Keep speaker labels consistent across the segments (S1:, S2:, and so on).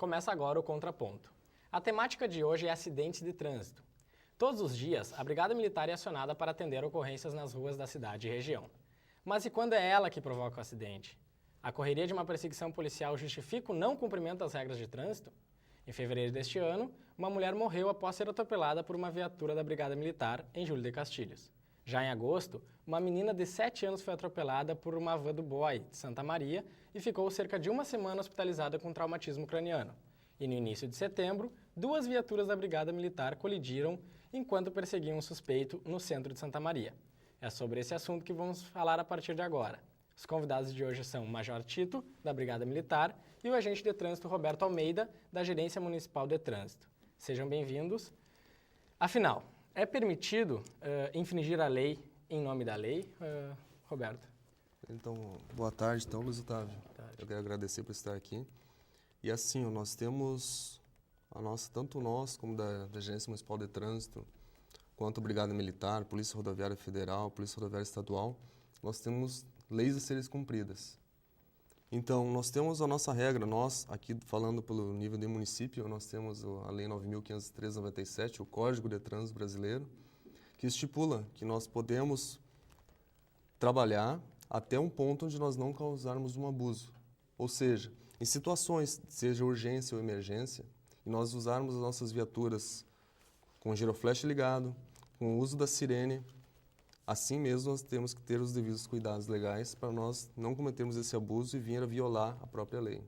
S1: Começa agora o Contraponto. A temática de hoje é acidentes de trânsito. Todos os dias, a Brigada Militar é acionada para atender ocorrências nas ruas da cidade e região. Mas e quando é ela que provoca o acidente? A correria de uma perseguição policial justifica o não cumprimento das regras de trânsito? Em fevereiro deste ano, uma mulher morreu após ser atropelada por uma viatura da Brigada Militar em Júlio de Castilhos. Já em agosto, uma menina de 7 anos foi atropelada por uma van do BOI de Santa Maria e ficou cerca de uma semana hospitalizada com traumatismo craniano. E no início de setembro, 2 viaturas da Brigada Militar colidiram enquanto perseguiam um suspeito no centro de Santa Maria. É sobre esse assunto que vamos falar a partir de agora. Os convidados de hoje são o Major Tito, da Brigada Militar, e o agente de trânsito Roberto Almeida, da Gerência Municipal de Trânsito. Sejam bem-vindos. Afinal, é permitido infringir a lei em nome da lei, Roberto?
S2: Então, boa tarde, então, Luiz Otávio. Eu quero agradecer por estar aqui. E assim, nós temos tanto nós, como da Gerência Municipal de Trânsito, quanto a Brigada Militar, Polícia Rodoviária Federal, Polícia Rodoviária Estadual, nós temos leis a serem cumpridas. Então, nós temos a nossa regra, nós, aqui falando pelo nível de município, nós temos a Lei 9.503/97, o Código de Trânsito Brasileiro, que estipula que nós podemos trabalhar até um ponto onde nós não causarmos um abuso. Ou seja, em situações, seja urgência ou emergência, e nós usarmos as nossas viaturas com o giroflex ligado, com o uso da sirene, assim mesmo nós temos que ter os devidos cuidados legais para nós não cometermos esse abuso e vir a violar a própria lei.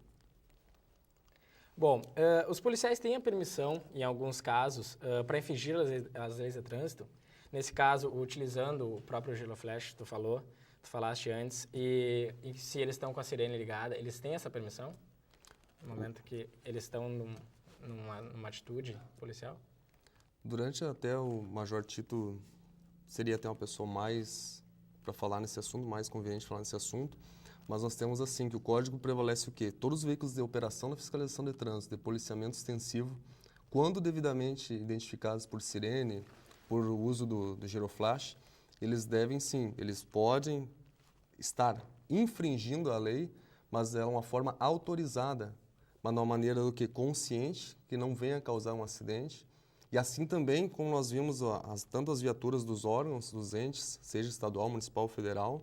S1: Bom, os policiais têm a permissão, em alguns casos, para infringir as leis de trânsito. Nesse caso, utilizando o próprio giroflex, tu falaste antes, e se eles estão com a sirene ligada, eles têm essa permissão? No momento que eles estão numa atitude policial?
S2: Durante até o Major Tito seria até uma pessoa mais para falar nesse assunto, mais conveniente falar nesse assunto, mas nós temos assim que o código prevalece o quê? Todos os veículos de operação da fiscalização de trânsito, de policiamento extensivo, quando devidamente identificados por sirene, por uso do giroflash, eles devem sim, eles podem estar infringindo a lei, mas é uma forma autorizada, mas de uma maneira do que consciente, que não venha causar um acidente. E assim também, como nós vimos tanto as viaturas dos órgãos, dos entes, seja estadual, municipal ou federal,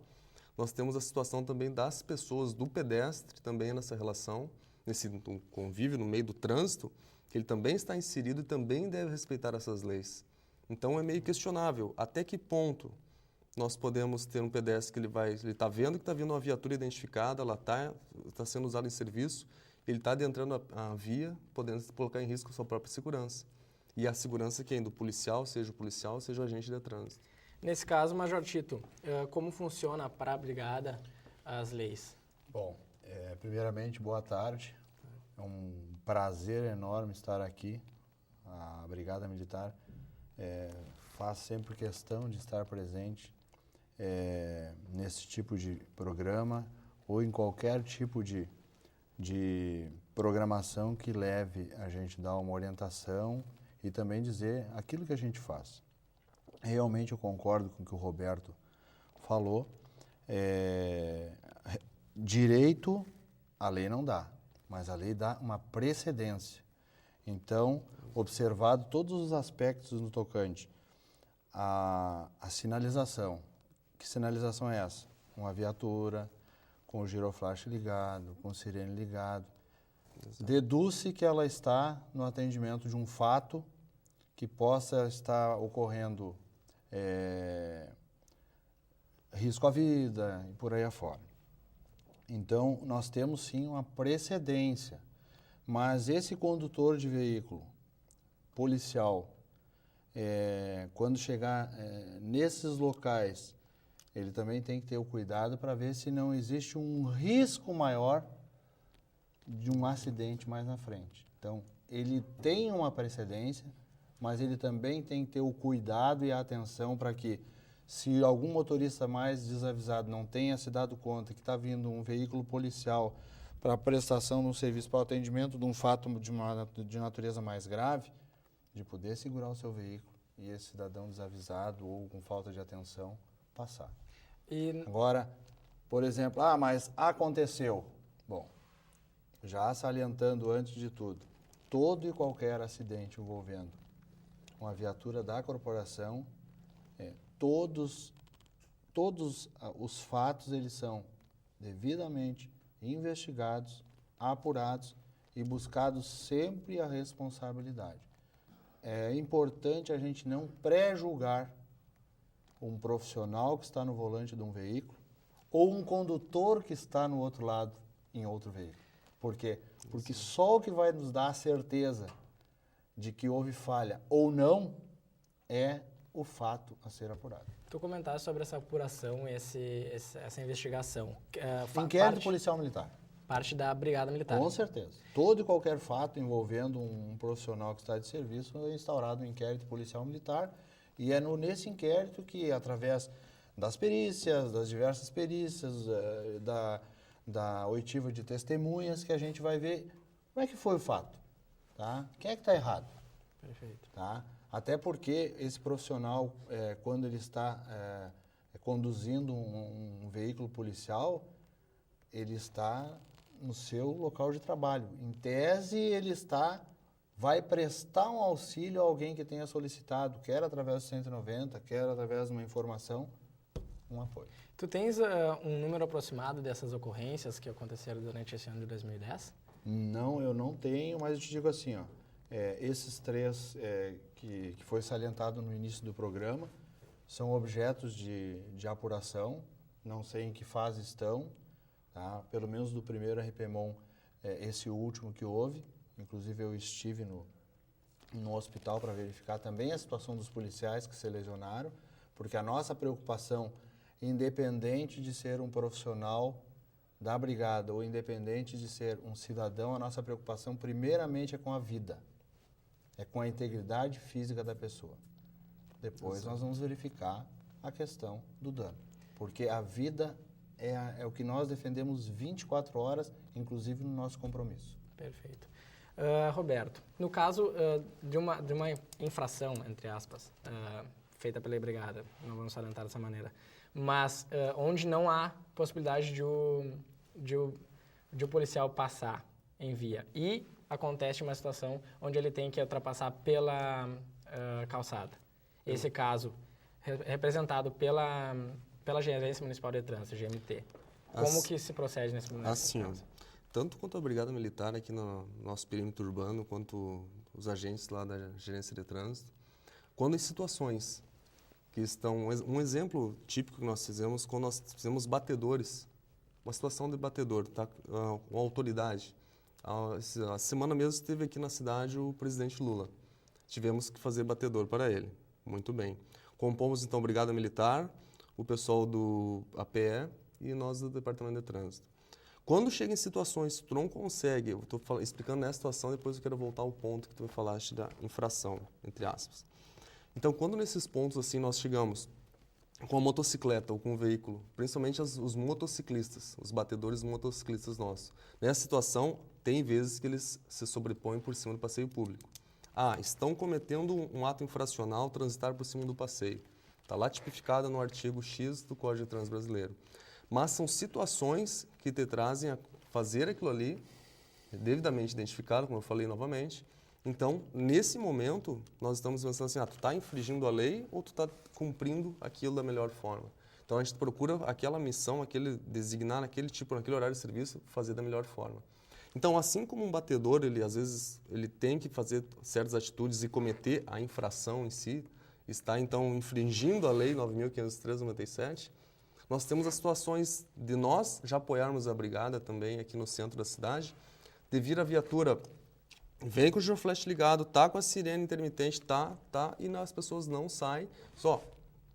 S2: nós temos a situação também das pessoas, do pedestre também nessa relação, nesse convívio no meio do trânsito, que ele também está inserido e também deve respeitar essas leis. Então é meio questionável até que ponto nós podemos ter um pedestre que ele está vendo que está vindo uma viatura identificada, ela está sendo usada em serviço, ele está adentrando a via, podendo colocar em risco a sua própria segurança. E a segurança quem? Do policial, seja o agente de trânsito.
S1: Nesse caso, Major Tito, como funciona para a Brigada as leis?
S3: Bom, primeiramente, boa tarde. É um prazer enorme estar aqui. A Brigada Militar faz sempre questão de estar presente nesse tipo de programa ou em qualquer tipo de programação que leve a gente a dar uma orientação e também dizer aquilo que a gente faz. Realmente eu concordo com o que o Roberto falou. Direito, a lei não dá, mas a lei dá uma precedência. Então, observado todos os aspectos no tocante à sinalização. Que sinalização é essa? Uma viatura com o giroflash ligado, com o sirene ligado. Deduz-se que ela está no atendimento de um fato que possa estar ocorrendo risco à vida e por aí afora. Então, nós temos sim uma precedência, mas esse condutor de veículo policial, quando chegar nesses locais, ele também tem que ter o cuidado para ver se não existe um risco maior de um acidente mais na frente. Então, ele tem uma precedência, mas ele também tem que ter o cuidado e a atenção para que, se algum motorista mais desavisado não tenha se dado conta que está vindo um veículo policial para a prestação de um serviço, para o atendimento de um fato de natureza mais grave, de poder segurar o seu veículo e esse cidadão desavisado ou com falta de atenção passar. Agora, por exemplo, mas aconteceu. Bom, já salientando antes de tudo, todo e qualquer acidente envolvendo uma viatura da corporação, todos os fatos eles são devidamente investigados, apurados e buscados sempre a responsabilidade. É importante a gente não pré-julgar um profissional que está no volante de um veículo ou um condutor que está no outro lado em outro veículo. Por quê? Porque só o que vai nos dar a certeza de que houve falha ou não é o fato a ser apurado.
S1: Tu comentaste sobre essa apuração, essa investigação.
S3: Inquérito policial militar.
S1: Parte da Brigada Militar.
S3: Com certeza. Todo e qualquer fato envolvendo um profissional que está de serviço é instaurado um inquérito policial militar e é nesse inquérito que, através das perícias, das diversas perícias, da oitiva de testemunhas, que a gente vai ver como é que foi o fato, tá? Quem é que está errado?
S1: Perfeito.
S3: Tá? Até porque esse profissional, quando ele está conduzindo um veículo policial, ele está no seu local de trabalho. Em tese, ele vai prestar um auxílio a alguém que tenha solicitado, quer através do 190, quer através de uma informação, um apoio.
S1: Tu tens um número aproximado dessas ocorrências que aconteceram durante esse ano de 2010?
S3: Não, eu não tenho, mas eu te digo assim, ó, esses três que foi salientado no início do programa são objetos de apuração, não sei em que fase estão, tá? Pelo menos do primeiro RPMON, esse último que houve, inclusive eu estive no hospital para verificar também a situação dos policiais que se lesionaram, porque a nossa preocupação, independente de ser um profissional da brigada ou independente de ser um cidadão, a nossa preocupação primeiramente é com a vida, é com a integridade física da pessoa. Depois nós vamos verificar a questão do dano, porque a vida é o que nós defendemos 24 horas, inclusive no nosso compromisso.
S1: Perfeito. Roberto, no caso de uma infração, entre aspas, feita pela brigada, não vamos salientar dessa maneira, mas onde não há possibilidade de o policial passar em via e acontece uma situação onde ele tem que ultrapassar pela calçada. Esse caso, representado pela Gerência Municipal de Trânsito, GMT. Como que se procede nesse momento?
S2: Assim, tanto quanto a Brigada Militar aqui no nosso perímetro urbano, quanto os agentes lá da Gerência de Trânsito, quando em situações que estão... Um exemplo típico que nós fizemos, quando nós fizemos batedores, uma situação de batedor, tá? Uma autoridade. A semana mesmo esteve aqui na cidade o presidente Lula. Tivemos que fazer batedor para ele. Muito bem. Compomos, então, Brigada Militar, o pessoal do APE e nós do Departamento de Trânsito. Quando chega em situações que tu não consegue, eu estou explicando nessa situação, depois eu quero voltar ao ponto que tu falaste da infração, entre aspas. Então, quando nesses pontos assim nós chegamos com a motocicleta ou com o veículo, principalmente os motociclistas, os batedores motociclistas nossos, nessa situação, tem vezes que eles se sobrepõem por cima do passeio público. Estão cometendo um ato infracional, transitar por cima do passeio. Está lá tipificada no artigo X do Código de Trânsito Brasileiro. Mas são situações que te trazem a fazer aquilo ali, devidamente identificado, como eu falei novamente. Então, nesse momento, nós estamos pensando assim, tu está infringindo a lei ou tu está cumprindo aquilo da melhor forma? Então, a gente procura aquela missão, designar naquele tipo, naquele horário de serviço, fazer da melhor forma. Então, assim como um batedor, às vezes, ele tem que fazer certas atitudes e cometer a infração em si, está, então, infringindo a lei 9.503/97, nós temos as situações de nós já apoiarmos a brigada também aqui no centro da cidade, de vir a viatura, vem com o giroflex ligado, tá com a sirene intermitente, tá, e as pessoas não saem.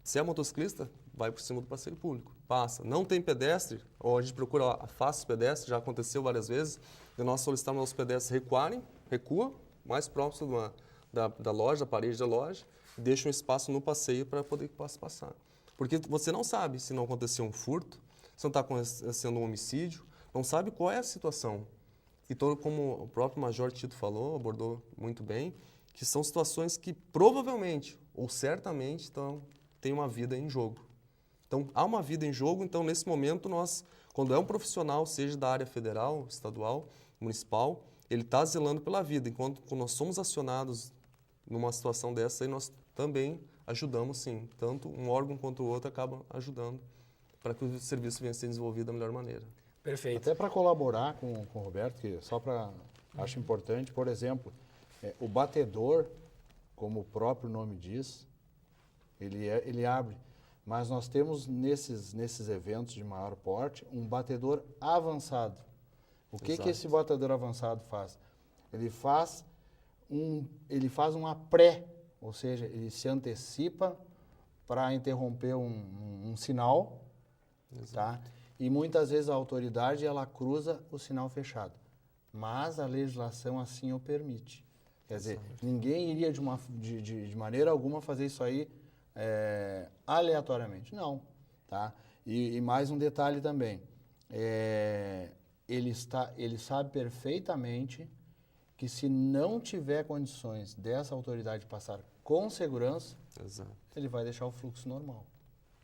S2: Se é motociclista, vai por cima do passeio público, passa. Não tem pedestre, ou a gente procura a face pedestre, já aconteceu várias vezes, de nós solicitarmos aos pedestres recuarem, recua, mais próximo da loja, da parede da loja, e deixa um espaço no passeio para poder que possa passar. Porque você não sabe se não aconteceu um furto, se não está acontecendo um homicídio, não sabe qual é a situação. E como o próprio Major Tito falou, abordou muito bem, que são situações que provavelmente ou certamente tem uma vida em jogo. Então, há uma vida em jogo, então nesse momento nós, quando é um profissional, seja da área federal, estadual, municipal, ele está zelando pela vida. Enquanto quando nós somos acionados numa situação dessa, aí nós também ajudamos, sim. Tanto um órgão quanto o outro acabam ajudando para que o serviço venha a ser desenvolvido da melhor maneira.
S1: Perfeito.
S3: Até para colaborar com o Roberto, que só para acho importante, por exemplo, o batedor, como o próprio nome diz, ele abre. Mas nós temos nesses eventos de maior porte um batedor avançado. O que esse batedor avançado faz? Ele faz uma pré, ou seja, ele se antecipa para interromper um sinal, tá? E muitas vezes a autoridade ela cruza o sinal fechado. Mas a legislação assim o permite. Quer dizer, ninguém iria de maneira alguma fazer isso aí aleatoriamente. Não. Tá? E mais um detalhe também. Ele sabe perfeitamente que se não tiver condições dessa autoridade passar com segurança, ele vai deixar o fluxo normal.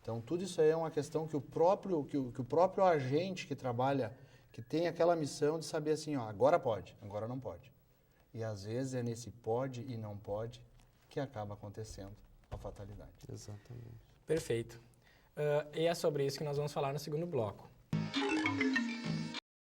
S3: Então, tudo isso aí é uma questão que o próprio agente que trabalha, que tem aquela missão de saber assim, ó, agora pode, agora não pode. E às vezes é nesse pode e não pode que acaba acontecendo a fatalidade.
S2: Exatamente.
S1: Perfeito. E é sobre isso que nós vamos falar no segundo bloco.